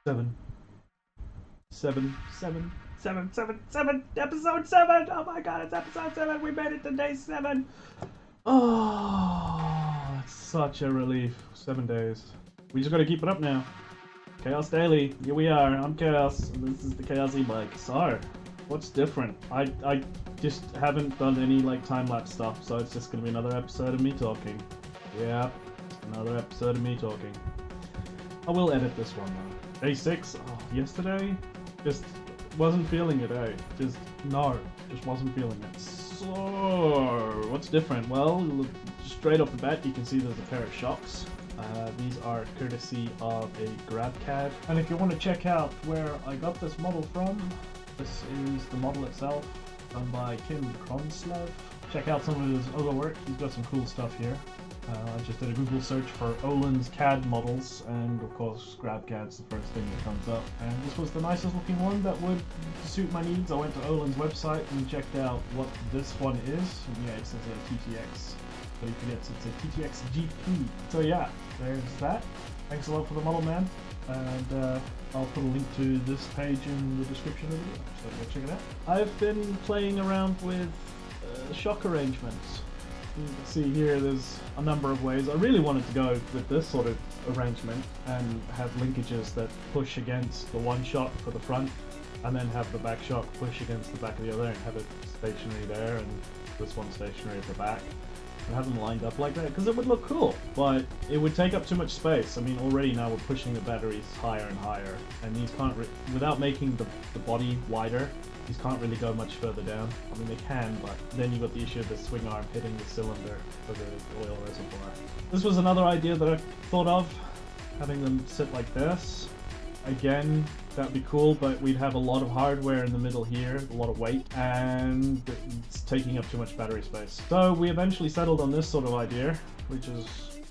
Seven. Seven. Seven. Seven. Seven. Seven. Episode 7. Oh my god, it's episode 7. We made it to day 7. Oh, that's such a relief. 7 days. We just gotta keep it up now. Chaos Daily. Here we are. I'm Chaos, and this is the Chaos e-bike. So, what's different? I just haven't done any like time-lapse stuff, so it's just gonna be another episode of me talking. Yeah, another episode of me talking. I will edit this one though. Day 6. Oh, yesterday, just wasn't feeling it, eh? Just wasn't feeling it. So, what's different? Well, straight off the bat, you can see there's a pair of shocks. These are courtesy of a grabcad. And if you want to check out where I got this model from, this is the model itself, done by Kim Kronslav. Check out some of his other work. He's got some cool stuff here. I just did a Google search for Olin's CAD models, and of course GrabCAD's the first thing that comes up. And this was the nicest looking one that would suit my needs. I went to Olin's website and checked out what this one is. And yeah, it says a TTX, but he forgets it's a TTX GP. So yeah, there's that. Thanks a lot for the model, man. And I'll put a link to this page in the description of the video, so go check it out. I've been playing around with shock arrangements. You can see here there's a number of ways. I really wanted to go with this sort of arrangement and have linkages that push against the one shock for the front, and then have the back shock push against the back of the other, and have it stationary there and this one stationary at the back. And have them lined up like that, because it would look cool, but it would take up too much space. I mean, already now we're pushing the batteries higher and higher, and these can't, without making the body wider, these can't really go much further down. I mean, they can, but then you've got the issue of the swing arm hitting the cylinder for the oil reservoir. This was another idea that I thought of, having them sit like this. Again, that'd be cool, but we'd have a lot of hardware in the middle here, a lot of weight, and it's taking up too much battery space. So we eventually settled on this sort of idea, which is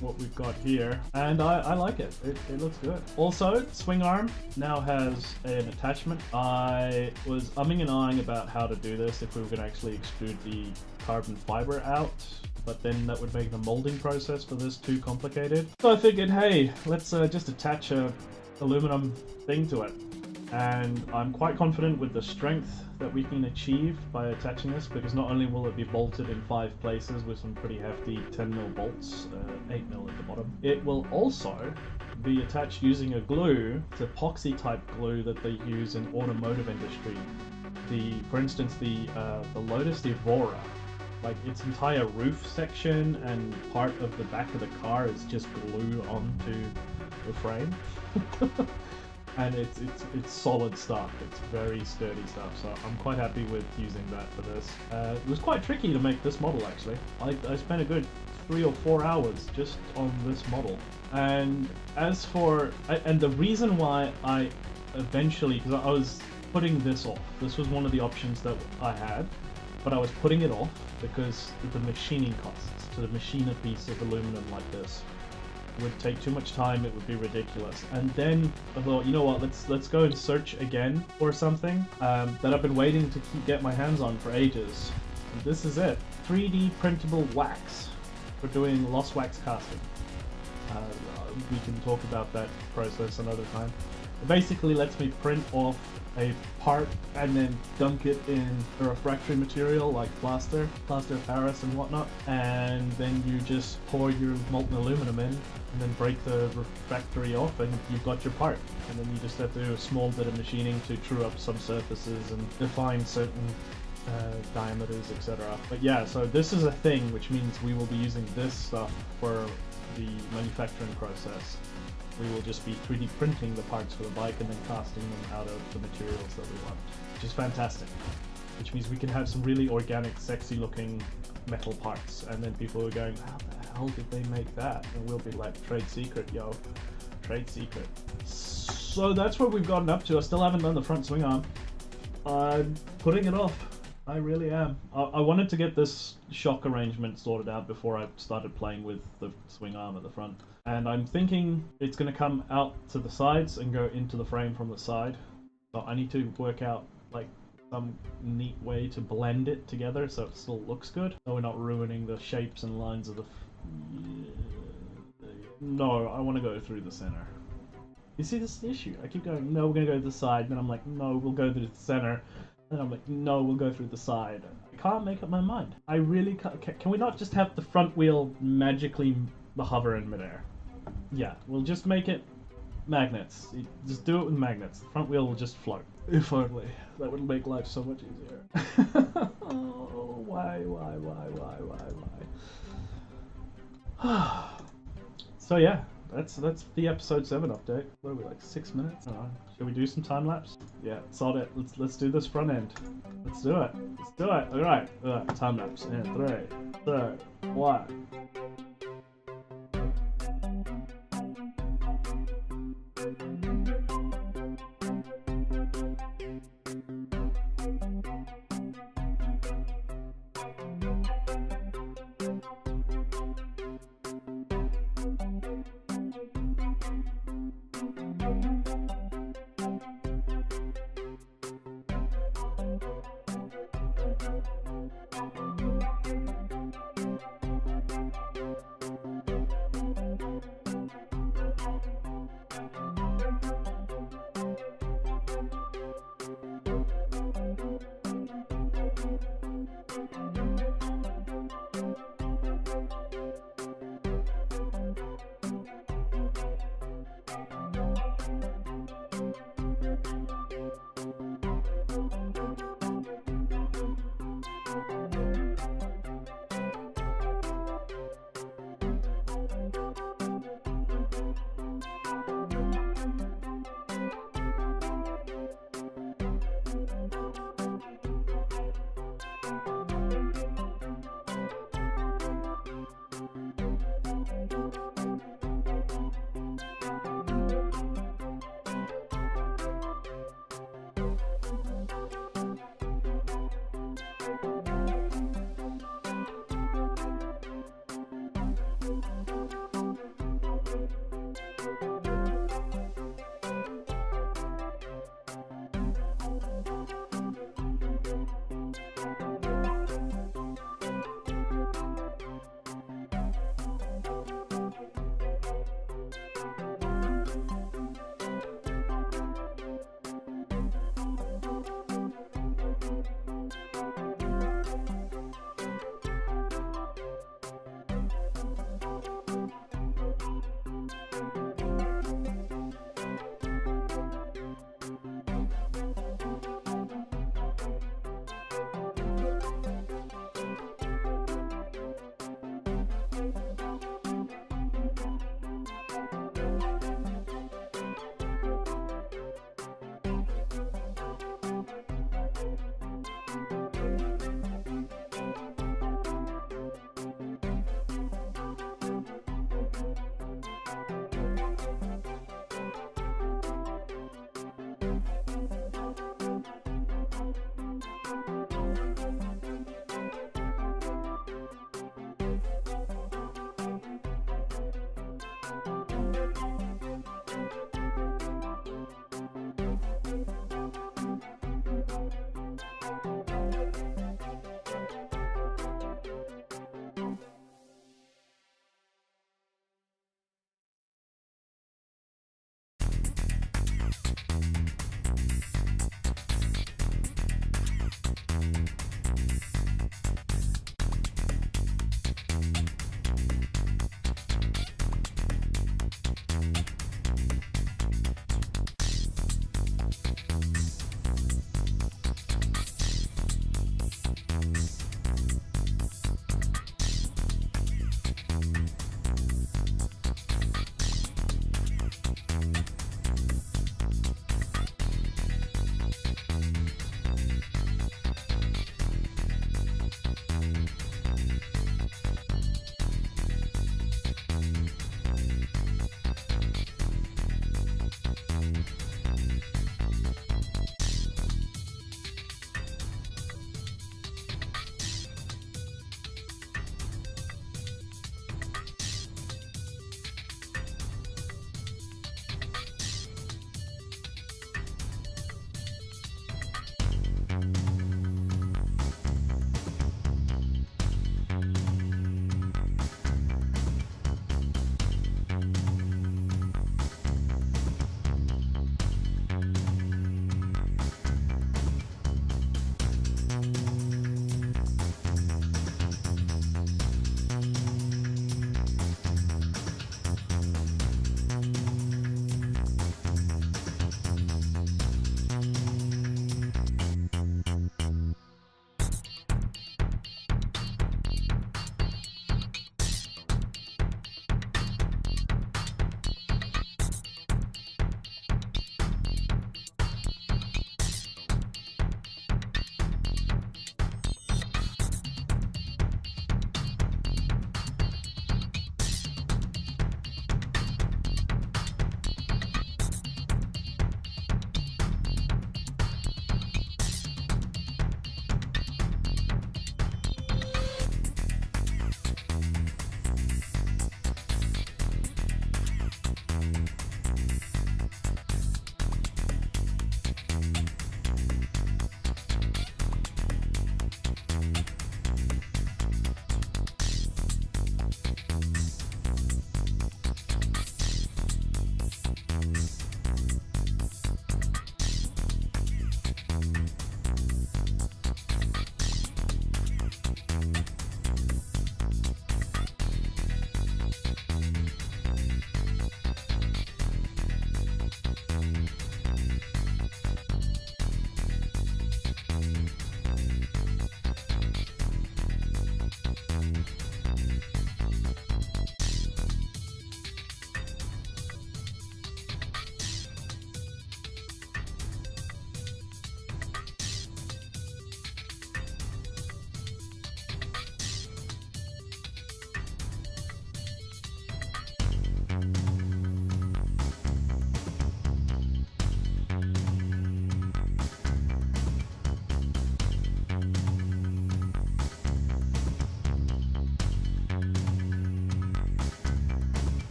what we've got here, and I like it. It looks good. Also, swing arm now has an attachment. I was umming and ahhing about how to do this, if we were going to actually extrude the carbon fiber out, but then that would make the molding process for this too complicated. So I figured, hey, let's just attach a aluminum thing to it, and I'm quite confident with the strength that we can achieve by attaching this, because not only will it be bolted in 5 places with some pretty hefty 10mm bolts, 8mm at the bottom, it will also be attached using a glue. It's epoxy type glue that they use in automotive industry. For instance, the Lotus Evora, like its entire roof section and part of the back of the car is just glued onto the frame. And it's solid stuff. It's very sturdy stuff, so I'm quite happy with using that for this. It was quite tricky to make this model, actually. I spent a good 3 or 4 hours just on this model. And as for, and the reason why I eventually, because I was putting this off, this was one of the options that I had, but I was putting it off because the machining costs to machine a piece of aluminum like this would take too much time. It would be ridiculous. And then I thought, you know what, let's go and search again for something that I've been waiting to get my hands on for ages. And this is it. 3D printable wax for doing lost wax casting. We can talk about that process another time. It basically lets me print off a part and then dunk it in a refractory material like plaster of Paris and whatnot, and then you just pour your molten aluminum in and then break the refractory off, and you've got your part. And then you just have to do a small bit of machining to true up some surfaces and define certain diameters, etc. But yeah, so this is a thing, which means we will be using this stuff for the manufacturing process. We will just be 3D printing the parts for the bike and then casting them out of the materials that we want, which is fantastic. Which means we can have some really organic, sexy looking metal parts, and then people are going, how the hell did they make that? And we'll be like, trade secret, yo, trade secret. So that's what we've gotten up to. I still haven't done the front swing arm. I'm putting it off. I really am. I wanted to get this shock arrangement sorted out before I started playing with the swing arm at the front. And I'm thinking it's going to come out to the sides and go into the frame from the side. So I need to work out like some neat way to blend it together so it still looks good. So we're not ruining the shapes and lines of the... No, I want to go through the center. You see, this is the issue. I keep going, no, we're gonna go to the side. Then I'm like, no, we'll go to the center. Then I'm like, no, we'll go through the side. I can't make up my mind. I really can't. Can we not just have the front wheel magically hover in midair? Yeah, we'll just make it magnets. Just do it with magnets. The front wheel will just float. If only. That would make life so much easier. Oh, why? So yeah, that's the episode 7 update. What are we, like 6 minutes? Should we do some time lapse? Yeah, sod it. Let's do this front end. Let's do it. All right. Time lapse in 3, 2, 1.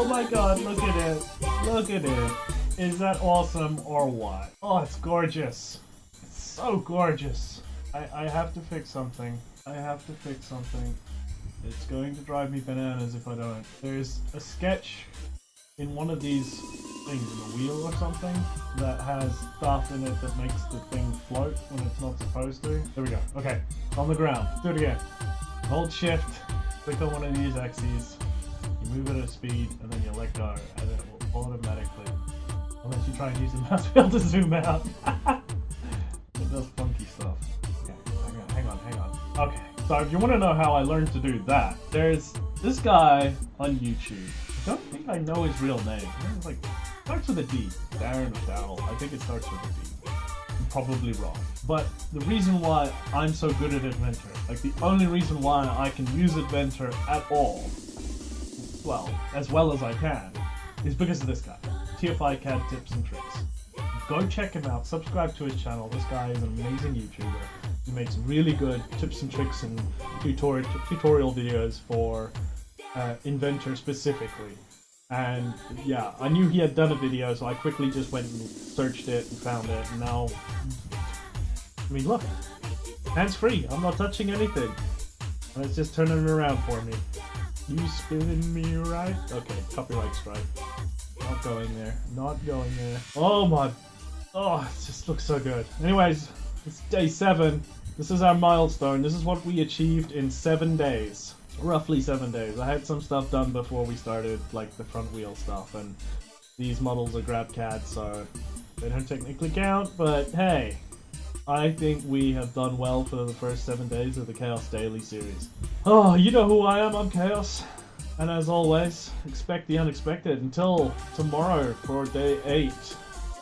Oh my god, look at it. Look at it. Is that awesome or what? Oh, it's gorgeous. It's so gorgeous. I have to fix something. I have to fix something. It's going to drive me bananas if I don't. There's a sketch in one of these things, in a wheel or something, that has stuff in it that makes the thing float when it's not supposed to. There we go. Okay, on the ground. Do it again. Hold shift, click on one of these axes, you move it at a speed, and then you let go, and then it will automatically, unless you try and use the mouse wheel to zoom out. It does funky stuff. Okay, hang on. Okay, so if you want to know how I learned to do that, there's this guy on YouTube. I don't think I know his real name. It's like, starts with a D. Darren O'Dowell. I think it starts with a D. I'm probably wrong. But the reason why I'm so good at Inventor, like the only reason why I can use Inventor at all, as well as I can, is because of this guy. TFI CAD Tips and Tricks. Go check him out, subscribe to his channel. This guy is an amazing YouTuber. He makes really good tips and tricks and tutorial videos for Inventor specifically. And yeah, I knew he had done a video, so I quickly just went and searched it and found it, and now, I mean, look, hands free, I'm not touching anything. And it's just turning it around for me. You spinning me right? Okay, copyright strike. Not going there, not going there. Oh my, oh, it just looks so good. Anyways, it's day 7. This is our milestone. This is what we achieved in 7 days. Roughly 7 days. I had some stuff done before we started, like the front wheel stuff, and these models are grabcad, so they don't technically count, but hey, I think we have done well for the first 7 days of the Chaos Daily series. Oh, you know who I am, I'm Chaos, and as always, expect the unexpected. Until tomorrow for day 8.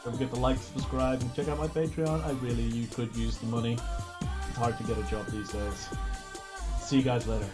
Don't forget to like, subscribe, and check out my Patreon. You could use the money. It's hard to get a job these days. See you guys later.